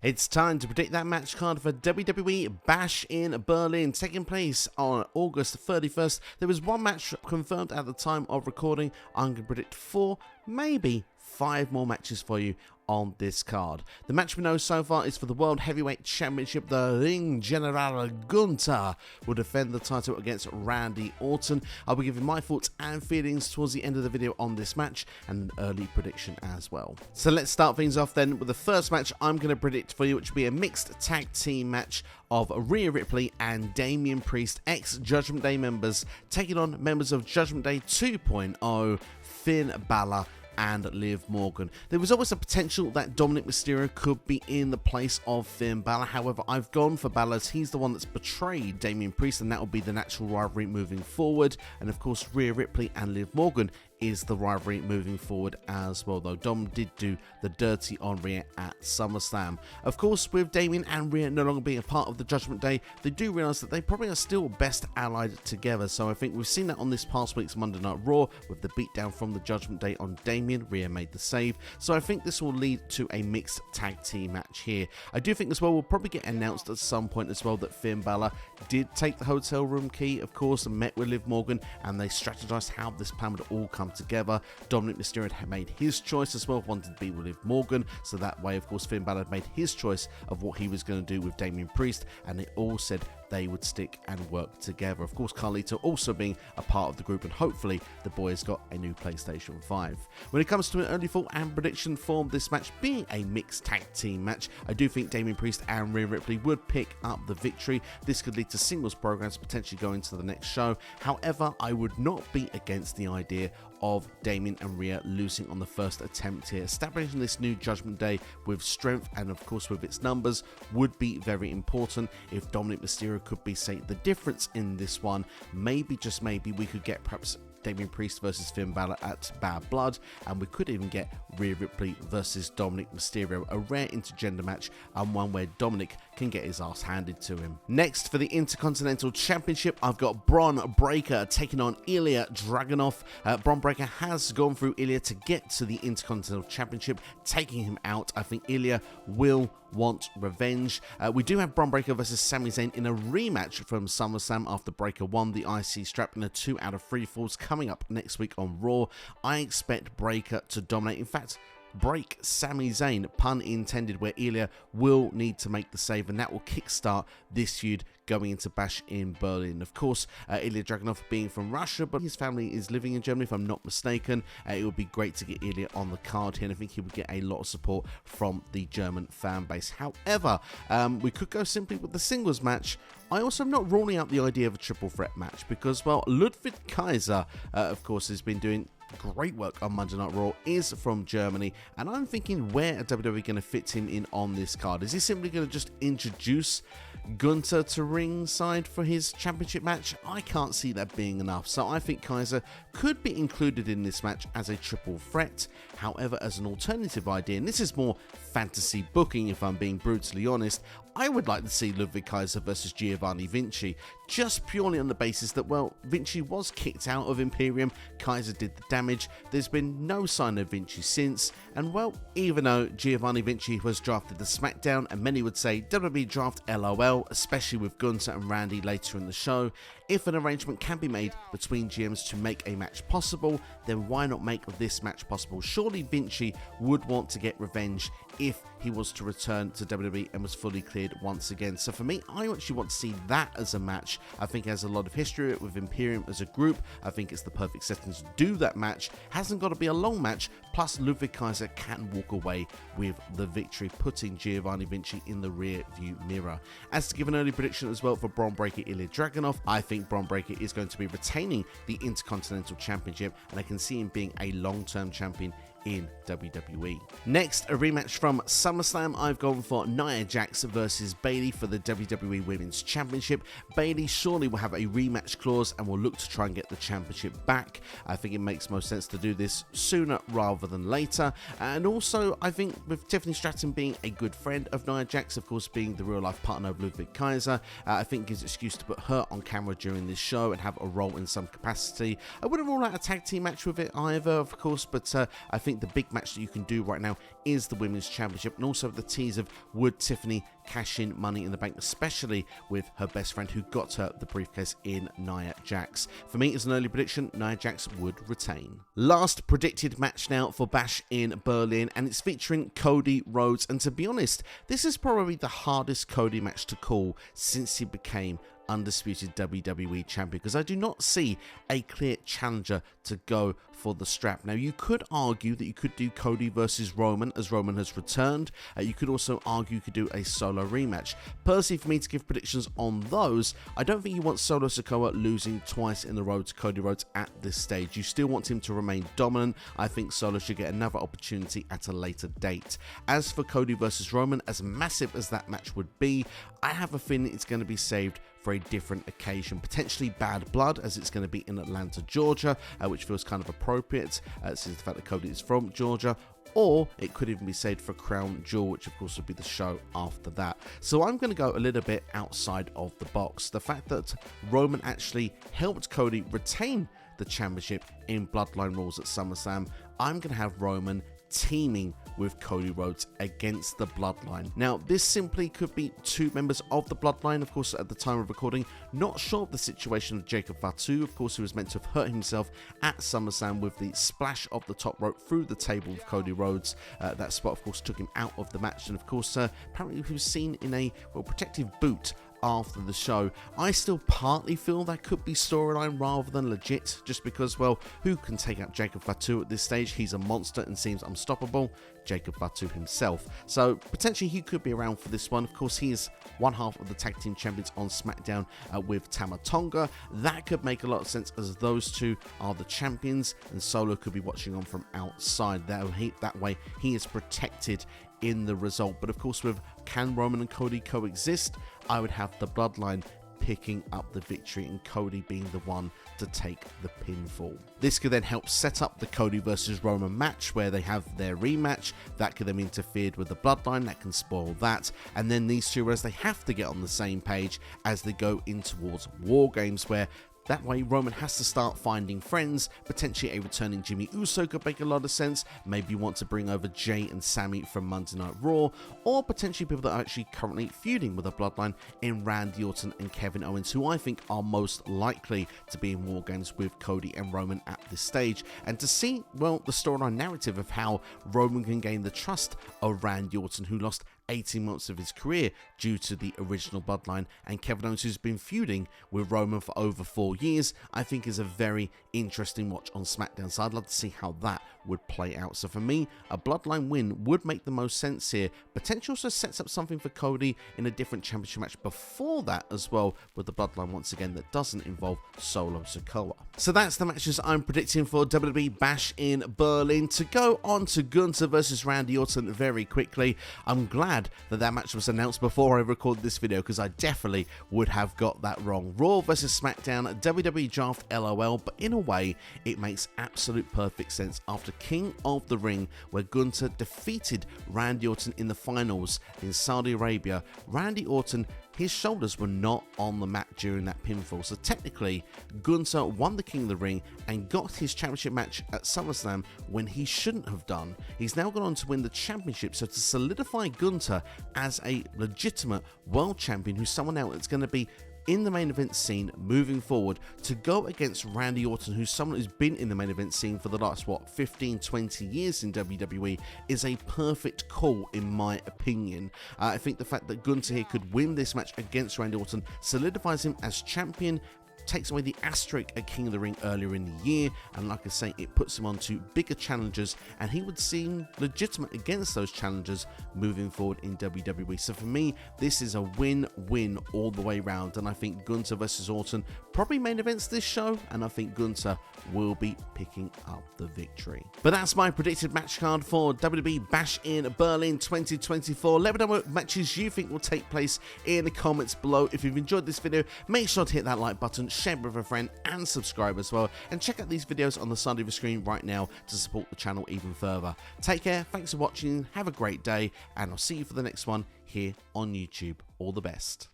It's time to predict that match card for WWE Bash in Berlin, taking place on August 31st. There was one match confirmed at the time of recording. I'm going to predict 4, maybe 5 more matches for you on this card. The match we know so far is for the World Heavyweight Championship. The Ring General Gunther will defend the title against Randy Orton. I'll be giving my thoughts and feelings towards the end of the video on this match and an early prediction as well. So let's start things off then with the first match I'm going to predict for you, which will be a mixed tag team match of Rhea Ripley and Damian Priest, ex-Judgment Day members, taking on members of Judgment Day 2.0, Finn Balor and Liv Morgan. There was always a potential that Dominik Mysterio could be in the place of Finn Balor. However, I've gone for Balor as he's the one that's betrayed Damian Priest, and that will be the natural rivalry moving forward. And of course, Rhea Ripley and Liv Morgan is the rivalry moving forward as well, though Dom did do the dirty on Rhea at SummerSlam. Of course, with Damian and Rhea no longer being a part of the Judgment Day, they do realise that they probably are still best allied together. So I think we've seen that on this past week's Monday Night Raw with the beatdown from the Judgment Day on Damian. Rhea made the save, so I think this will lead to a mixed tag team match here. I do think as well we'll probably get announced at some point as well that Finn Balor did take the hotel room key, of course, and met with Liv Morgan, and they strategized how this plan would all come together. Dominik Mysterio had made his choice as well, wanted to be with Liv Morgan, so that way of course Finn Balor made his choice of what he was going to do with Damian Priest, and they all said they would stick and work together. Of course, Carlito also being a part of the group, and hopefully the boys got a new PlayStation 5. When it comes to an early thought and prediction form, this match being a mixed tag team match, I do think Damian Priest and Rhea Ripley would pick up the victory. This could lead to singles programs potentially going to the next show. However, I would not be against the idea of Damian and Rhea losing on the first attempt here. Establishing this new Judgment Day with strength and of course with its numbers would be very important. If Dominik Mysterio could be, say, the difference in this one, maybe, just maybe, we could get perhaps Damian Priest versus Finn Balor at Bad Blood, and we could even get Rhea Ripley versus Dominik Mysterio, a rare intergender match and one where Dominik can get his ass handed to him. Next, for the Intercontinental Championship, I've got Bron Breakker taking on Ilja Dragunov. Bron Breakker has gone through Ilja to get to the Intercontinental Championship, taking him out. I think Ilja will want revenge. We do have Bron Breakker versus Sami Zayn in a rematch from SummerSlam after Breakker won the IC strap in a 2 out of 3 falls coming up next week on Raw. I expect Breakker to dominate. In fact, break Sami Zayn, pun intended, where Ilja will need to make the save, and that will kickstart this feud going into Bash in Berlin. Of course, Ilja Dragunov being from Russia, but his family is living in Germany, if I'm not mistaken. It would be great to get Ilja on the card here, and I think he would get a lot of support from the German fan base. However, we could go simply with the singles match. I also am not ruling out the idea of a triple threat match because, well, Ludvig Kaiser, of course, has been doing great work on Monday Night Raw, is from Germany, and I'm thinking, where are WWE going to fit him in on this card? Is he simply going to just introduce Gunther to ringside for his championship match? I can't see that being enough, so I think Kaiser could be included in this match as a triple threat. However, as an alternative idea, and this is more fantasy booking if I'm being brutally honest, I would like to see Ludvig Kaiser versus Giovanni Vinci, just purely on the basis that, well, Vinci was kicked out of Imperium, Kaiser did the damage, there's been no sign of Vinci since, and well, even though Giovanni Vinci was drafted to SmackDown, and many would say WWE draft LOL, especially with Gunther and Randy later in the show, if an arrangement can be made between GMs to make a match possible, then why not make this match possible? Surely Vinci would want to get revenge if he was to return to WWE and was fully cleared once again. So for me, I actually want to see that as a match. I think it has a lot of history with Imperium as a group. I think it's the perfect setting to do that match. Hasn't got to be a long match, plus Ludvig Kaiser can walk away with the victory, putting Giovanni Vinci in the rear view mirror. As to give an early prediction as well for Bron Breakker Ilja Dragunov, I think Bron Breakker is going to be retaining the Intercontinental Championship, and I can see him being a long-term champion in WWE. Next, a rematch from SummerSlam. I've gone for Nia Jax versus Bayley for the WWE Women's Championship. Bayley surely will have a rematch clause and will look to try and get the championship back. I think it makes most sense to do this sooner rather than later. And also, I think with Tiffany Stratton being a good friend of Nia Jax, of course being the real-life partner of Ludvig Kaiser, I think gives an excuse to put her on camera during this show and have a role in some capacity. I wouldn't rule out a tag team match with it either, of course, but I think think the big match that you can do right now is the Women's Championship, and also the tease of would Tiffany cash in Money in the Bank, especially with her best friend who got her the briefcase in Nia Jax. For me, as an early prediction, Nia Jax would retain. Last predicted match now for Bash in Berlin, and it's featuring Cody Rhodes, and to be honest, this is probably the hardest Cody match to call since he became undisputed WWE champion, because I do not see a clear challenger to go for the strap. Now, you could argue that you could do Cody versus Roman, as Roman has returned. You could also argue you could do a solo rematch. Personally, for me to give predictions on those, I don't think you want Solo Sikoa losing twice in a row to Cody Rhodes at this stage. You still want him to remain dominant. I think Solo should get another opportunity at a later date. As for Cody versus Roman, as massive as that match would be, I have a feeling it's going to be saved for a different occasion, potentially Bad Blood, as it's going to be in Atlanta, Georgia, which feels kind of appropriate since the fact that Cody is from Georgia, or it could even be saved for Crown Jewel, which of course would be the show after that. So I'm going to go a little bit outside of the box. The fact that Roman actually helped Cody retain the championship in Bloodline Rules at SummerSlam, I'm going to have Roman teaming with Cody Rhodes against the Bloodline. Now, this simply could be two members of the Bloodline, of course, at the time of recording. Not sure of the situation of Jacob Fatu, of course, who was meant to have hurt himself at SummerSlam with the splash of the top rope through the table with Cody Rhodes. That spot, of course, took him out of the match, and of course, apparently he was seen in a protective boot after the show. I still partly feel that could be storyline rather than legit, just because, well, who can take out Jacob Fatu at this stage? He's a monster and seems unstoppable. Jacob Fatu himself. So potentially he could be around for this one. Of course, he is one half of the tag team champions on SmackDown with Tama Tonga. That could make a lot of sense, as those two are the champions, and Solo could be watching on from outside. That way he is protected in the result. But of course, with can Roman and Cody coexist, I would have the Bloodline picking up the victory and Cody being the one to take the pinfall. This could then help set up the Cody versus Roman match, where they have their rematch. That could then be interfered with the Bloodline. That can spoil that. And then these two, as they have to get on the same page as they go in towards War Games, where that way Roman has to start finding friends. Potentially a returning Jimmy Uso could make a lot of sense. Maybe you want to bring over Jay and Sammy from Monday Night Raw, or potentially people that are actually currently feuding with the Bloodline in Randy Orton and Kevin Owens, who I think are most likely to be in War Games with Cody and Roman at this stage. And to see, well, the storyline narrative of how Roman can gain the trust of Randy Orton, who lost 18 months of his career due to the original Bloodline, and Kevin Owens, who's been feuding with Roman for over 4 years, I think is a very interesting watch on SmackDown. So I'd love to see how that would play out. So for me, a Bloodline win would make the most sense here. Potentially also sets up something for Cody in a different championship match before that as well, with the Bloodline once again that doesn't involve Solo Sikoa. So that's the matches I'm predicting for WWE Bash in Berlin. To go on to Gunther versus Randy Orton very quickly, I'm glad that match was announced before I recorded this video, because I definitely would have got that wrong. Raw versus SmackDown, WWE Draft LOL, but in a way it makes absolute perfect sense after King of the Ring, where Gunther defeated Randy Orton in the finals in Saudi Arabia. Randy Orton, his shoulders were not on the mat during that pinfall, so technically Gunther won the King of the Ring and got his championship match at SummerSlam when he shouldn't have done. He's now gone on to win the championship, so to solidify Gunther as a legitimate world champion, who's someone else that's going to be in the main event scene moving forward, to go against Randy Orton, who's someone who's been in the main event scene for the last 15-20 years in WWE, is a perfect call in my opinion. I think the fact that Gunther here could win this match against Randy Orton solidifies him as champion, takes away the asterisk at King of the Ring earlier in the year, and like I say, it puts him on to bigger challenges, and he would seem legitimate against those challengers moving forward in WWE. So for me, this is a win-win all the way round, and I think Gunther versus Orton probably main events this show, and I think Gunther will be picking up the victory. But that's my predicted match card for WWE Bash in Berlin 2024. Let me know what matches you think will take place in the comments below. If you've enjoyed this video, make sure to hit that like button, share with a friend, and subscribe as well. And check out these videos on the side of your screen right now to support the channel even further. Take care, thanks for watching, have a great day, and I'll see you for the next one here on YouTube. All the best.